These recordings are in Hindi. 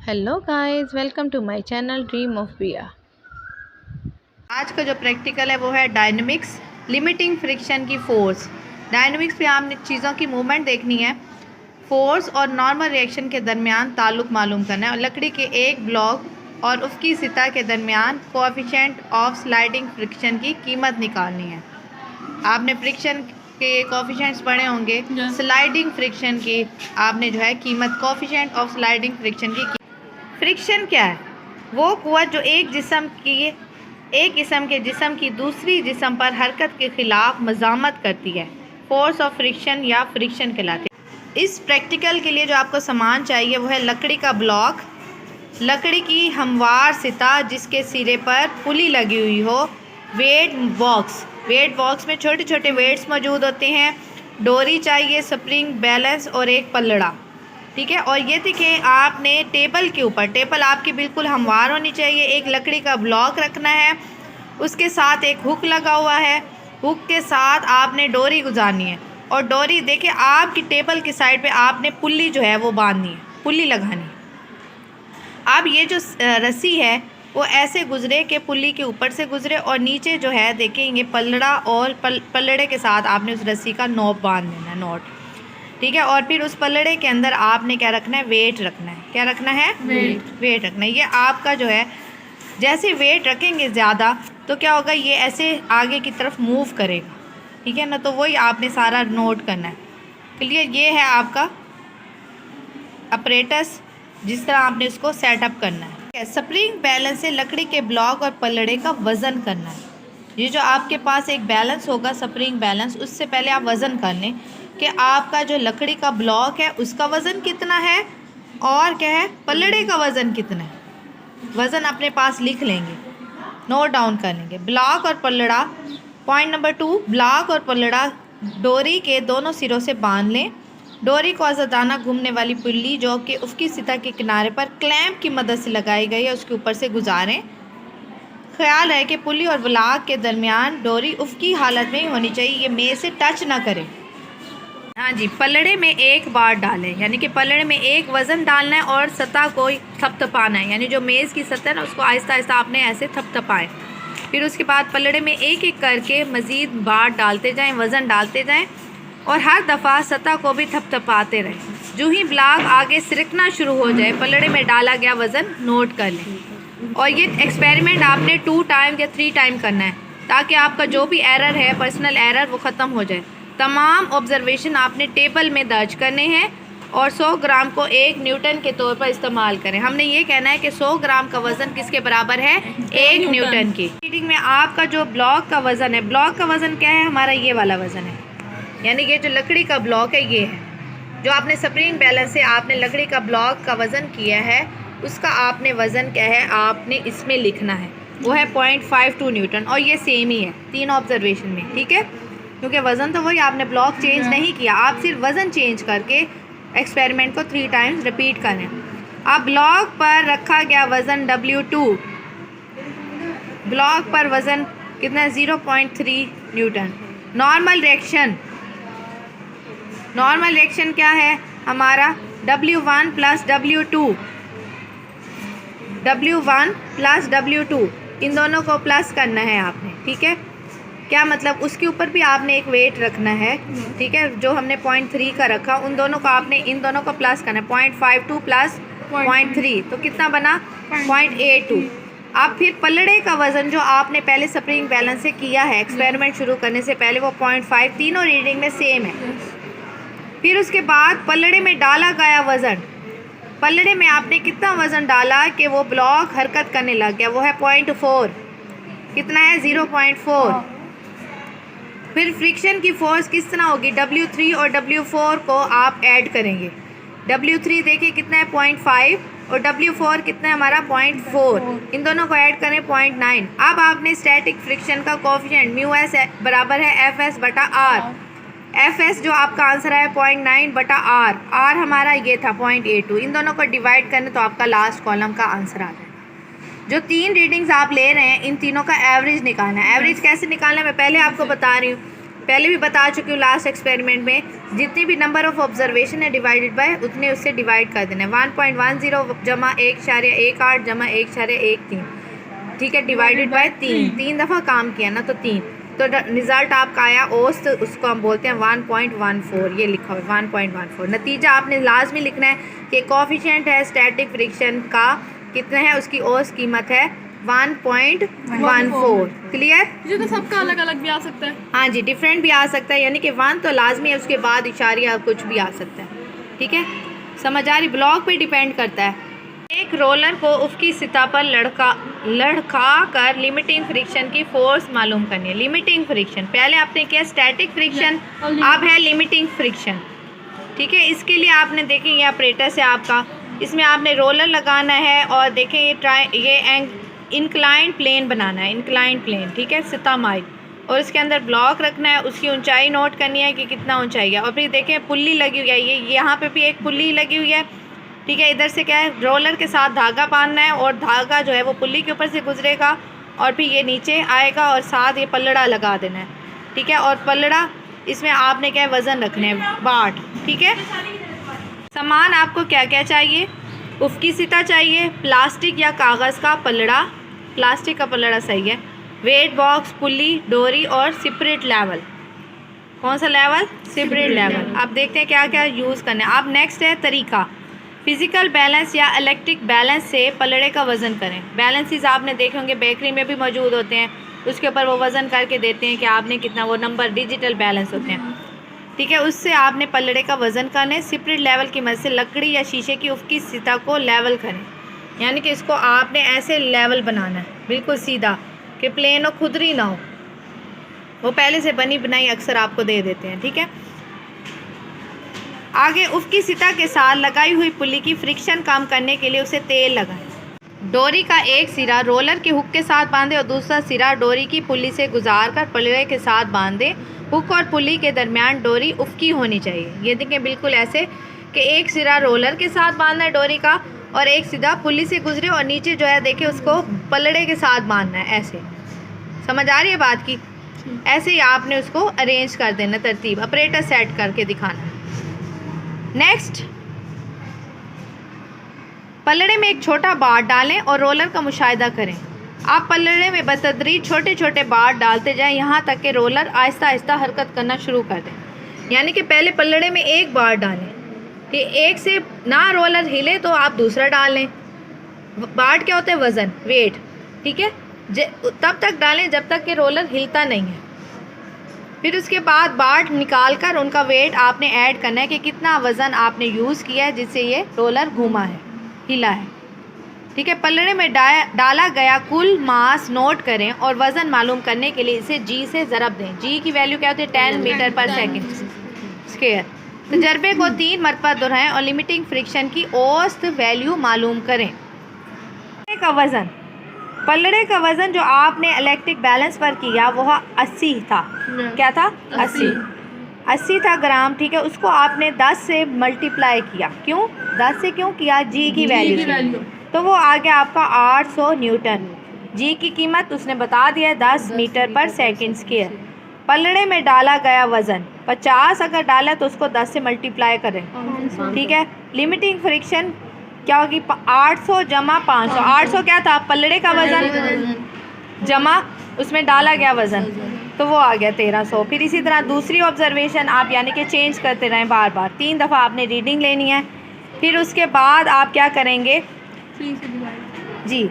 Hello guys, welcome to my channel dream of Piya. आज का जो प्रैक्टिकल है वो है डायनेमिक्स, लिमिटिंग फ्रिक्शन की फोर्स। डायनेमिक्स में आपने चीज़ों की मूवमेंट देखनी है, फोर्स और नॉर्मल रिएक्शन के दरमियान ताल्लुक मालूम करना है और लकड़ी के एक ब्लॉक और उसकी सतह के दरमियान कोएफिशिएंट ऑफ स्लाइडिंग फ्रिक्शन की कीमत निकालनी है। आपने फ्रिक्शन के कोएफिशिएंट्स पढ़े होंगे, स्लाइडिंग फ्रिक्शन की आपने जो है कीमत, कोएफिशिएंट ऑफ स्लाइडिंग फ्रिक्शन की। फ्रिक्शन क्या है? वो कुव्वत जो एक किस्म के जिस्म की दूसरी जिस्म पर हरकत के खिलाफ मज़ामत करती है, फोर्स ऑफ फ्रिक्शन या फ्रिक्शन कहलाती है। इस प्रैक्टिकल के लिए जो आपको सामान चाहिए वो है लकड़ी का ब्लॉक, लकड़ी की हमवार सतह जिसके सिरे पर पुली लगी हुई हो, वेट बॉक्स में छोटे छोटे वेट्स मौजूद होते हैं, डोरी चाहिए, स्प्रिंग बैलेंस और एक पल्लड़ा। ठीक है। और ये देखिए, आपने टेबल के ऊपर, टेबल आपकी बिल्कुल हमवार होनी चाहिए, एक लकड़ी का ब्लॉक रखना है, उसके साथ एक हुक लगा हुआ है, हुक के साथ आपने डोरी गुजारनी है और डोरी देखिए आपकी टेबल की साइड पे आपने पुल्ली जो है वो बांधनी है, पुल्ली लगानी है। अब ये जो रस्सी है वो ऐसे गुजरे कि पुल्ली के ऊपर से गुजरे और नीचे जो है देखेंगे पल्लड़ा, और पल्लड़े के साथ आपने उस रस्सी का नॉब बांध देना है, नॉट। ठीक है। और फिर उस पल्लड़े के अंदर आपने क्या रखना है? वेट रखना है। क्या रखना है? वेट रखना है। ये आपका जो है, जैसे वेट रखेंगे ज़्यादा तो क्या होगा, ये ऐसे आगे की तरफ मूव करेगा। ठीक है ना, तो वही आपने सारा नोट करना है। क्लियर? ये है आपका अपरेटस, जिस तरह आपने इसको सेटअप करना है। स्प्रिंग बैलेंस से लकड़ी के ब्लॉक और पल्लड़े का वज़न करना है। ये जो आपके पास एक बैलेंस होगा, स्प्रिंग बैलेंस, उससे पहले आप वज़न कर लें कि आपका जो लकड़ी का ब्लॉक है उसका वज़न कितना है और क्या है, पल्लड़े का वज़न कितना है। वज़न अपने पास लिख लेंगे, नोट डाउन कर लेंगे। ब्लॉक और पल्लड़ा, पॉइंट नंबर 2, ब्लॉक और पल्लड़ा डोरी के दोनों सिरों से बांध लें। डोरी को आज़ादाना घूमने वाली पुल्ली जो कि उसकी सतह के किनारे पर क्लैंप की मदद से लगाई गई है उसके ऊपर से गुजारें। ख्याल है कि पुल्ली और ब्लॉक के दरमियान डोरी उफ़की हालत में ही होनी चाहिए, ये मेज़ से टच ना करें। हाँ जी, पल्लड़े में एक बार डालें, यानी कि पल्लड़े में एक वज़न डालना है और सतह को थपथपाना है, यानी जो मेज़ की सतह है ना उसको आहिस्ता आहिस्ता आपने ऐसे थपथपाएं। फिर उसके बाद पल्लड़े में एक एक करके मज़ीद बार डालते जाएं, वज़न डालते जाएं और हर दफ़ा सतह को भी थपथपाते रहें। जो ही ब्लॉक आगे सिरकना शुरू हो जाए, पल्लड़े में डाला गया वज़न नोट कर लें। और ये एक्सपेरिमेंट आपने 2 टाइम या 3 टाइम करना है ताकि आपका जो भी एरर है, पर्सनल एरर, वो ख़त्म हो जाए। तमाम ऑब्जर्वेशन आपने टेबल में दर्ज करने हैं और 100 ग्राम को 1 न्यूटन के तौर पर इस्तेमाल करें। हमने ये कहना है कि 100 ग्राम का वज़न किसके बराबर है? 1 न्यूटन की। रीडिंग में आपका जो ब्लॉक का वज़न है, ब्लॉक का वज़न क्या है हमारा? ये वाला वज़न है, यानी कि जो लकड़ी का ब्लॉक है ये है। जो आपने स्प्रिंग बैलेंस से आपने लकड़ी का ब्लॉक का वज़न किया है उसका आपने वज़न क्या है आपने इसमें लिखना है, वो है 0.52 न्यूटन। और ये सेम ही है 3 ऑब्जर्वेशन में। ठीक है, क्योंकि वज़न तो वही, आपने ब्लॉक चेंज नहीं किया, आप सिर्फ वज़न चेंज करके एक्सपेरिमेंट को 3 टाइम्स रिपीट करें। अब ब्लॉक पर रखा गया वज़न W2, ब्लॉक पर वज़न कितना? 0.3 न्यूटन। नॉर्मल रिएक्शन क्या है हमारा? W1 plus W2, W1 plus W2, इन दोनों को प्लस करना है आपने। ठीक है, क्या मतलब? उसके ऊपर भी आपने एक वेट रखना है। ठीक है, जो हमने 0.3 का रखा, उन दोनों को आपने, इन दोनों को प्लस करना है। 0.52 प्लस 0.3 तो कितना बना? 0.82। अब फिर पल्लड़े का वज़न जो आपने पहले स्प्रिंग बैलेंस से किया है एक्सपेरिमेंट शुरू करने से पहले, वो 0.5, तीनों रीडिंग में सेम है। फिर उसके बाद पल्लड़े में डाला गया वज़न, पल्लड़े में आपने कितना वज़न डाला कि वो ब्लॉक हरकत करने लग गया, वो है 0.4। कितना है? 0.4। फिर फ्रिक्शन की फोर्स किस तरह होगी? W3 और W4 को आप ऐड करेंगे। W3 देखिए कितना है? 0.5 और W4 कितना है हमारा? 0.4। इन दोनों को ऐड करें 0.9। अब आपने स्टैटिक फ्रिक्शन का कोएफिशिएंट μs बराबर है Fs बटा R। Fs जो आपका आंसर है 0.9 बटा R, R हमारा ये था 0.82। इन दोनों को डिवाइड करें तो आपका लास्ट कॉलम का आंसर आ जाएगा। जो 3 रीडिंग्स आप ले रहे हैं इन तीनों का एवरेज निकालना है। एवरेज कैसे निकालना है मैं पहले आपको बता रही हूँ। पहले भी बता चुकी हूँ लास्ट एक्सपेरिमेंट में, जितनी भी नंबर ऑफ ऑब्जर्वेशन है डिवाइडेड बाय उतने उससे डिवाइड कर देना है। 1.10 जमा 1.18 जमा 1.13, ठीक है, डिवाइडेड बाय 3 दफ़ा काम किया ना तो 3, तो रिज़ल्ट आपका आया औसत, उसको हम बोलते हैं 1.14। ये लिखा हुआ है 1.14। नतीजा आपने लाजमी लिखना है कि कोफिशिएंट है स्टैटिक फ्रिक्शन का कितना है, उसकी औसत कीमत है 1.14। क्लियर? ये तो सबका अलग अलग भी आ सकता है। हाँ जी, डिफरेंट भी आ सकता है, यानी कि 1 तो लाजमी है, उसके बाद इशारिया कुछ भी आ सकता है। ठीक है, समझ आ रही? ब्लॉक पे डिपेंड करता है। एक रोलर को उसकी सतह पर लड़का कर लिमिटिंग फ्रिक्शन की फोर्स मालूम करनी है। लिमिटिंग फ्रिक्शन पहले आपने किया स्टैटिक फ्रिक्शन, अब है लिमिटिंग फ्रिक्शन। ठीक है, इसके लिए आपने देखें ये ऑपरेटस है आपका, इसमें आपने रोलर लगाना है और देखें ये इंक्लाइन प्लेन बनाना है, इंक्लाइन प्लेन, ठीक है, सतह माइल, और इसके अंदर ब्लॉक रखना है, उसकी ऊंचाई नोट करनी है कि कितना ऊंचाई है, और फिर देखें पुल्ली लगी हुई है, ये यहाँ पे भी एक पुल्ली लगी हुई है। ठीक है, इधर से क्या है, रोलर के साथ धागा बांधना है और धागा जो है वो पुल्ली के ऊपर से गुजरेगा और फिर ये नीचे आएगा और साथ ये पल्लड़ा लगा देना है। ठीक है, और पल्लड़ा इसमें आपने क्या है वज़न रखना है, बाट। ठीक है, सामान आपको क्या क्या चाहिए, उफ़क़ी सतह चाहिए, प्लास्टिक या कागज़ का पल्लड़ा, प्लास्टिक का पल्लड़ा सही है, वेट बॉक्स, पुल्ली, डोरी और सेपरेट लेवल। कौन सा लेवल? Separate level. अब देखते हैं क्या क्या यूज़ करना है। अब नेक्स्ट है तरीका, फिज़िकल बैलेंस या इलेक्ट्रिक बैलेंस से पल्लड़े का वज़न करें। बैलेंसेस आपने देखे होंगे बेकरी में भी मौजूद होते हैं, उसके ऊपर वो वज़न करके देते हैं कि आपने कितना, वो नंबर डिजिटल बैलेंस होते हैं। ठीक है, उससे आपने पल्लड़े का वज़न करना है। सेपरेट लेवल की मदद से लकड़ी या शीशे की उफ़क़ी सतह को लेवल करें, यानी कि इसको आपने ऐसे लेवल बनाना है बिल्कुल सीधा कि प्लेन हो, खुदरी ना हो, वो पहले से बनी बनाई अक्सर आपको दे देते हैं। ठीक है, आगे उफ़क़ी सतह के साथ लगाई हुई पुल्ली की फ्रिक्शन कम करने के लिए उसे तेल लगाएं। डोरी का एक सिरा रोलर के हुक के साथ बांधें और दूसरा सिरा डोरी की पुल्ली से गुजार कर पल्लड़े के साथ बांध दें। हुक और पुल्ली के दरमियान डोरी उफ़क़ी होनी चाहिए। ये देखें बिल्कुल ऐसे कि एक सिरा रोलर के साथ बांधना है डोरी का और एक सीधा पुल्ली से गुजरे और नीचे जो है देखिए उसको पल्लड़े के साथ बांधना है। ऐसे समझ आ रही है बात की? ऐसे ही आपने उसको अरेंज कर देना, तरतीब ऑपरेटर सेट करके दिखाना। नेक्स्ट, पल्लड़े में एक छोटा बार डालें और रोलर का मुशाहिदा करें। आप पल्लड़े में बतदरीज छोटे छोटे बार डालते जाएं यहाँ तक कि रोलर आहिस्ता आहिस्ता हरकत करना शुरू कर दें। यानी कि पहले पल्लड़े में एक बार डालें कि एक से ना रोलर हिले तो आप दूसरा डाल लें। बार क्या होता है? वज़न, वेट। ठीक है, तब तक डालें जब तक कि रोलर हिलता नहीं है। फिर उसके बाद बार निकाल कर उनका वेट आपने ऐड करना है कि कितना वज़न आपने यूज़ किया है जिससे ये रोलर घूमा है, हिला है। ठीक है, पल्लड़े में डाला गया कुल मास नोट करें और वज़न मालूम करने के लिए इसे जी से ज़रब दें। जी की वैल्यू क्या होती है? 10 मीटर पर सेकेंड स्क्वायर। तजर्बे को 3 मरतबा दोहराएं और लिमिटिंग फ्रिक्शन की औसत वैल्यू मालूम करें। का वज़न, पल्लड़े का वज़न जो आपने इलेक्ट्रिक बैलेंस पर किया वो 80 था। क्या था? 80 था ग्राम। ठीक है, उसको आपने 10 से मल्टीप्लाई किया। क्यों 10 से क्यों किया? जी की वैल्यू, तो वो आ गया आपका 800 न्यूटन। जी की कीमत उसने बता दिया है 10 मीटर पर सेकंड स्क्वायर। पल्लड़े में डाला गया वज़न 50 अगर डाला तो उसको 10 से मल्टीप्लाई करें। ठीक है, लिमिटिंग फ्रिक्शन क्या होगी? 800 जमा 500। 800 क्या था? पल्लड़े का वज़न जमा उसमें डाला गया वज़न, तो वो आ गया 1300। फिर इसी तरह दूसरी ऑब्जर्वेशन आप यानी कि चेंज करते रहें बार बार, 3 दफ़ा आपने रीडिंग लेनी है। फिर उसके बाद आप क्या करेंगे जी,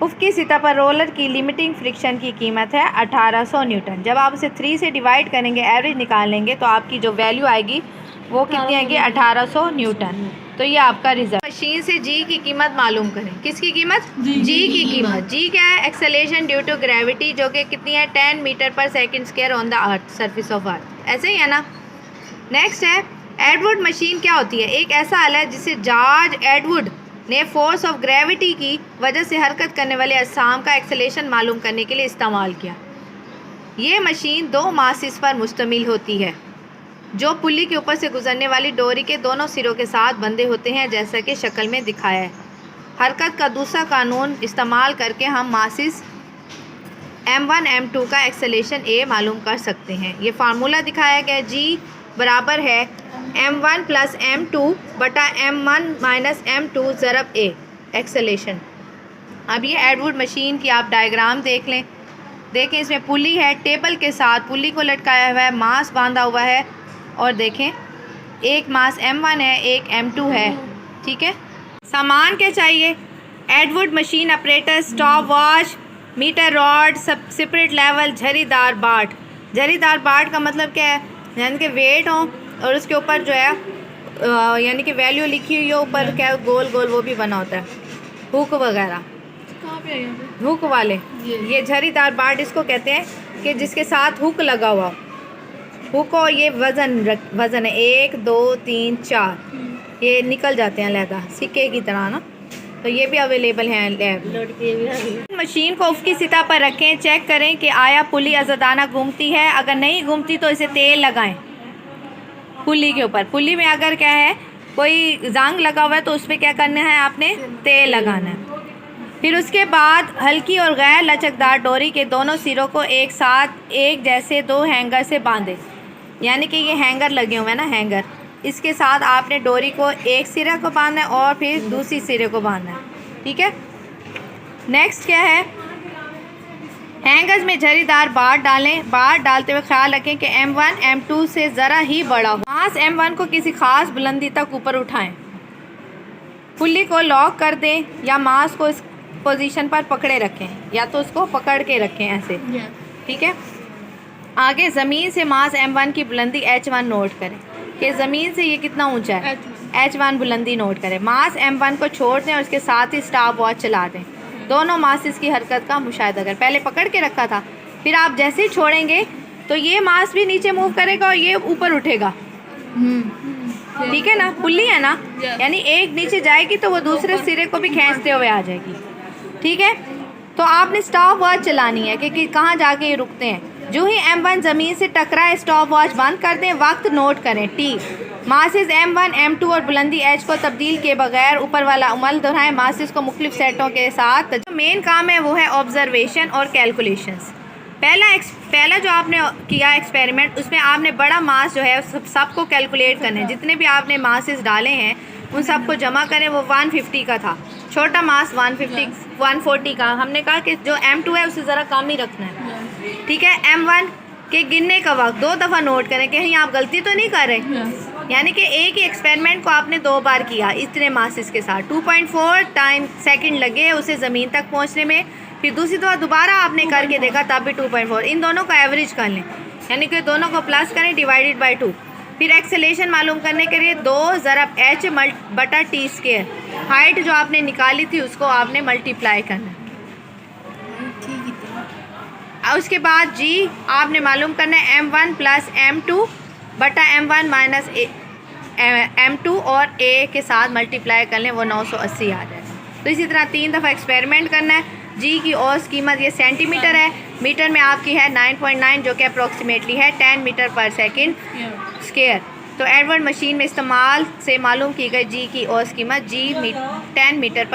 उफ़क़ी सतह पर रोलर की लिमिटिंग फ्रिक्शन की कीमत है 1800 न्यूटन। जब आप उसे 3 से डिवाइड करेंगे, एवरेज निकाल लेंगे, तो आपकी जो वैल्यू आएगी वो कितनी आएगी? 1800 न्यूटन। तो ये आपका रिजल्ट। मशीन से जी की कीमत मालूम करें। किसकी कीमत? जी की कीमत। जी क्या है? एक्सेलेरेशन ड्यू टू ग्रेविटी, जो कि कितनी है? 10 मीटर पर second square on the earth, surface of earth. ऐसे ही है ना? नेक्स्ट है एडवुड मशीन। क्या होती है? एक ऐसा आला है जिसे जॉर्ज एडवुड ने फोर्स ऑफ ग्रेविटी की वजह से हरकत करने वाले अजसाम का एक्सेलेरेशन मालूम करने के लिए इस्तेमाल किया। ये मशीन 2 मासिस पर मुश्तमिल होती है जो पुल्ली के ऊपर से गुजरने वाली डोरी के दोनों सिरों के साथ बंधे होते हैं, जैसा कि शक्ल में दिखाया है। हरकत का दूसरा कानून इस्तेमाल करके हम मासिस m1 m2 का एक्सेलेरेशन a मालूम कर सकते हैं। ये फार्मूला दिखाया गया, g बराबर है m1 प्लस m2 बटा m1 minus m2 ज़रब a acceleration. अब ये एडवुड मशीन की आप डायग्राम देख लें। देखें इसमें पुली है, टेबल के साथ पुली को लटकाया हुआ है, मास बांधा हुआ है और देखें एक मास m1 है, एक m2 है। ठीक है, सामान क्या चाहिए? Atwood machine operator, stop watch, metre rod, separate level, झरीदार बाट। झरीदार बाट का मतलब क्या है? यानी कि वेट हो और उसके ऊपर जो है यानी कि वैल्यू लिखी हुई हो, ऊपर क्या गोल गोल वो भी बना होता है, हुक वगैरह, कहाँ पे है यहाँ पे? हुक वाले। ये झरीदार बाट इसको कहते हैं कि जिसके साथ हुक लगा हुआ, हुक और ये वज़न है 1 2 3 4, ये निकल जाते हैं अलहदा सिक्के की तरह ना। तो ये भी अवेलेबल हैं लैब। मशीन को उफ़क़ी सतह पर रखें, चेक करें कि आया पुली आज़ादाना घूमती है। अगर नहीं घूमती तो इसे तेल लगाएं पुली के ऊपर। पुली में अगर क्या है कोई जंग लगा हुआ है तो उस पर क्या करना है, आपने तेल लगाना है। फिर उसके बाद हल्की और गैर लचकदार डोरी के दोनों सिरों को एक साथ एक जैसे 2 हैंगर से बांधें। यानी कि ये हैंगर लगे हुए हैं ना, हैंगर, इसके साथ आपने डोरी को एक सिरे को बांधना है और फिर दूसरी सिरे को बांधना है। ठीक है, नेक्स्ट क्या है, हैंगर्स में झरीदार बाट डालें। बाट डालते हुए ख्याल रखें कि m1 m2 से ज़रा ही बड़ा हो। मास m1 को किसी ख़ास बुलंदी तक ऊपर उठाएं, पुल्ली को लॉक कर दें या मास को इस पोजीशन पर पकड़े रखें, या तो उसको पकड़ के रखें ऐसे। ठीक है, आगे ज़मीन से मास m1 की बुलंदी h1 नोट करें कि ज़मीन से ये कितना ऊंचा है, h1 बुलंदी नोट करें। मास m1 को छोड़ दें और उसके साथ ही स्टॉप वॉच चला दें। दोनों मासेस की हरकत का मुशाहिदा करें। पहले पकड़ के रखा था, फिर आप जैसे ही छोड़ेंगे तो ये मास भी नीचे मूव करेगा और ये ऊपर उठेगा। ठीक है ना, पुल्ली है ना, यानी एक नीचे जाएगी तो वो दूसरे सिरे को भी खींचते हुए आ जाएगी। ठीक है, तो आपने स्टॉप वॉच चलानी है कि कहाँ जाके ये रुकते हैं। जो ही m1 ज़मीन से टकराए स्टॉप वॉच बंद कर दें, वक्त नोट करें t। मासेस m1 m2 और बुलंदी h को तब्दील के बगैर ऊपर वाला अमल दोहराएं। मासेस को मुख्तलिफ सेटों के साथ। जो मेन काम है वो है ऑब्जर्वेशन और कैलकुलेशंस। पहला जो आपने किया एक्सपेरिमेंट, उसमें आपने बड़ा मास जो है सबको कैलकुलेट करना है। जितने भी आपने मासेस डाले हैं उन सबको जमा करें। वो 150 का था, छोटा मास 140 का। हमने कहा कि जो m2 है उसे ज़रा कम ही रखना है। ठीक है, m1 के गिनने का वक्त 2 दफ़ा नोट करें कि कहीं आप गलती तो नहीं कर रहे। यानी कि एक ही एक्सपेरिमेंट को आपने 2 बार किया इतने मासेस के साथ। 2.4 सेकंड लगे उसे ज़मीन तक पहुंचने में। फिर दूसरी दफ़ा दोबारा आपने करके देखा, तब भी 2.4। इन दोनों का एवरेज कर लें, यानी कि दोनों को प्लस करें डिवाइडेड बाई 2। फिर एक्सेलेरेशन मालूम करने के लिए 2 ज़रब h बटा t स्क्वायर, हाइट जो आपने निकाली थी उसको आपने मल्टीप्लाई करना। उसके बाद g आपने मालूम करना है m1 प्लस m2 बटा m1 माइनस m2 और a के साथ मल्टीप्लाई कर लें, वो 980 आ जाएगा। तो इसी तरह 3 दफ़ा एक्सपेरिमेंट करना है। जी की औसत कीमत ये सेंटीमीटर है, मीटर में आपकी है 9.9 जो कि अप्रॉक्सीमेटली है 10 मीटर पर सेकंड स्क्वायर। तो एडवर्ड मशीन में इस्तेमाल से मालूम की गई जी की औसत कीमत 10 मीटर पर